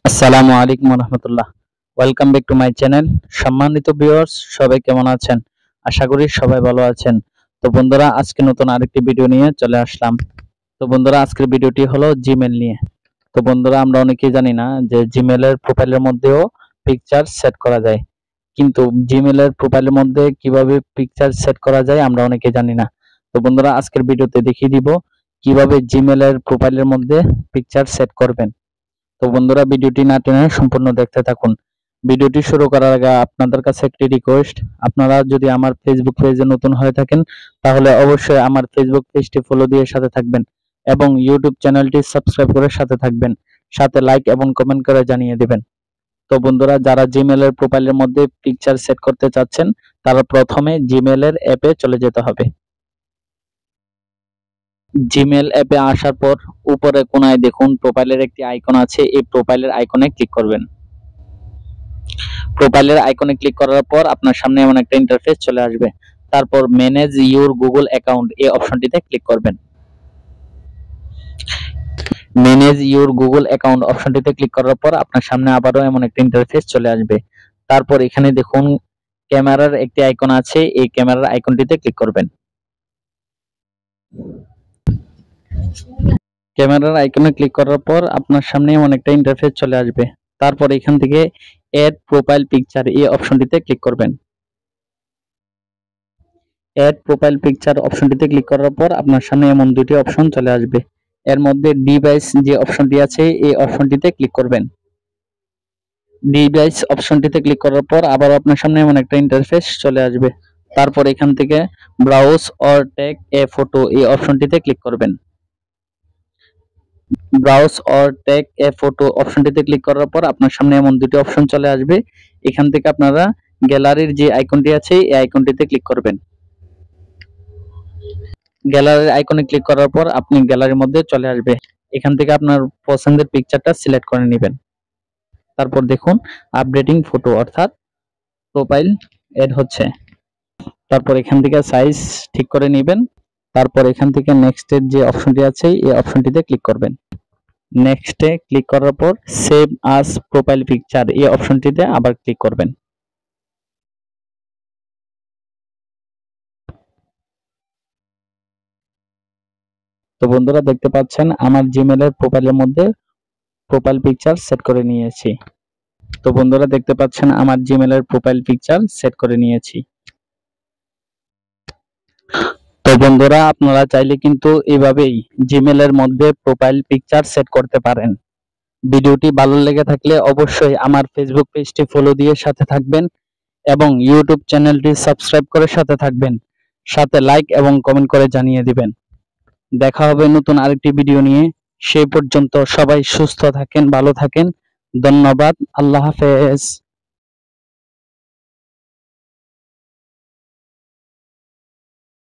আসসালামু আলাইকুম রহমতুল্লাহ। Welcome back to my channel. সম্মানিত ভিউয়ার্স, সবাই কেমন আছেন? আশা করি সবাই ভালো আছেন। তো বন্ধুরা, আজকে নতুন আরেকটি ভিডিও নিয়ে চলে আসলাম। তো বন্ধুরা, আজকের ভিডিওটি হলো জিমেল নিয়ে। তো বন্ধুরা, আমরা অনেকেই জানি না যে জিমেলের প্রোফাইলের মধ্যেও পিকচার সেট করা যায়, কিন্তু জিমেলের প্রোফাইলের মধ্যে কিভাবে পিকচার সেট করা যায় আমরা অনেকেই জানি না। তো বন্ধুরা, আজকের ভিডিওতে দেখিয়ে দিব কিভাবে জিমেলের প্রোফাইলের মধ্যে পিকচার সেট করবেন। তো বন্ধুরা, ভিডিওটি না টেনে সম্পূর্ণ দেখতে থাকুন। ভিডিওটি শুরু করার আগে আপনাদের কাছে একটি রিকোয়েস্ট, আপনারা যদি আমার ফেসবুক পেজে নতুন হয়ে থাকেন তাহলে অবশ্যই আমার ফেসবুক পেজটি ফলো দিয়ে সাথে থাকবেন এবং ইউটিউব চ্যানেলটি সাবস্ক্রাইব করে সাথে থাকবেন, সাথে লাইক এবং কমেন্ট করে জানিয়ে দিবেন। তো বন্ধুরা, যারা জিমেলের প্রোফাইলের মধ্যে পিকচার সেট করতে চাচ্ছেন তারা প্রথমে জিমেলের অ্যাপে চলে যেতে হবে। জিমেল অ্যাপে আসার পর উপরে কোনায় দেখুন প্রোফাইলের একটি আইকন আছে, এই প্রোফাইলের আইকনে ক্লিক করবেন। প্রোফাইলের আইকনে ক্লিক করার পর আপনার সামনে এমন একটা ইন্টারফেস চলে আসবে। তারপর ম্যানেজ ইউর গুগল অ্যাকাউন্ট এই অপশনটিতে ক্লিক করবেন। ম্যানেজ ইউর গুগল অ্যাকাউন্ট অপশনটিতে ক্লিক করার পর আপনার সামনে আবারও এমন একটা ইন্টারফেস চলে আসবে। তারপর এখানে দেখুন ক্যামেরার একটি আইকন আছে, এই ক্যামেরার আইকনটিতে ক্লিক করবেন। ক্যামেরার আইকনে ক্লিক করার পর আপনার সামনে এমন একটা ইন্টারফেস চলে আসবে। তারপর এখান থেকে অ্যাড প্রোফাইল পিকচার এই অপশনটিতে ক্লিক করবেন। অ্যাড প্রোফাইল পিকচার অপশনটিতে ক্লিক করার পর আপনার সামনে এমন দুটি অপশন চলে আসবে। এর মধ্যে ডিভাইস যে অপশনটি আছে এই অপশনটিতে ক্লিক করবেন। ডিভাইস অপশনটিতে ক্লিক করার পর আবার আপনার সামনে এমন একটা ইন্টারফেস চলে আসবে। তারপর এখান থেকে browse or take a photo এই অপশনটিতে ক্লিক করবেন। Browse or take a photo অপশনটিতে ক্লিক করার পর আপনার সামনে এমন দুটি অপশন চলে আসবে। এখান থেকে আপনারা গ্যালারির যে আইকনটি আছে এই আইকনটিতে ক্লিক করবেন। গ্যালারির আইকনে ক্লিক করার পর আপনি গ্যালারির মধ্যে চলে আসবে। এখান থেকে আপনার পছন্দের পিকচারটা সিলেক্ট করে নেবেন। তারপর দেখুন আপডেটিং ফটো, অর্থাৎ প্রোফাইল এড হচ্ছে। তারপর এখান থেকে সাইজ ঠিক করে নেবেন। তারপর এখান থেকে নেক্সটের যে অপশনটি আছে এই অপশনটিতে ক্লিক করবেন। নেক্সটে ক্লিক করার পর সেভ আস প্রোফাইল পিকচার এই অপশনটিতে আবার ক্লিক করবেন। তো বন্ধুরা, দেখতে পাচ্ছেন আমার জিমেলের প্রোফাইলের মধ্যে প্রোফাইল পিকচার সেট করে নিয়েছি। তো বন্ধুরা, দেখতে পাচ্ছেন আমার জিমেলের প্রোফাইল পিকচার সেট করে নিয়েছি। তো বন্ধুরা, আপনারা চাইলে কিন্তু এভাবেই জিমেলের মধ্যে প্রোফাইল পিকচার সেট করতে পারেন। ভিডিওটি ভালো লেগে থাকলে অবশ্যই আমার ফেসবুক পেজটি ফলো দিয়ে সাথে থাকবেন এবং ইউটিউব চ্যানেলটি সাবস্ক্রাইব করে সাথে থাকবেন, সাথে লাইক এবং কমেন্ট করে জানিয়ে দিবেন। দেখা হবে নতুন আরেকটি ভিডিও নিয়ে। সেই পর্যন্ত সবাই সুস্থ থাকেন, ভালো থাকেন। ধন্যবাদ। আল্লাহ হাফেজ।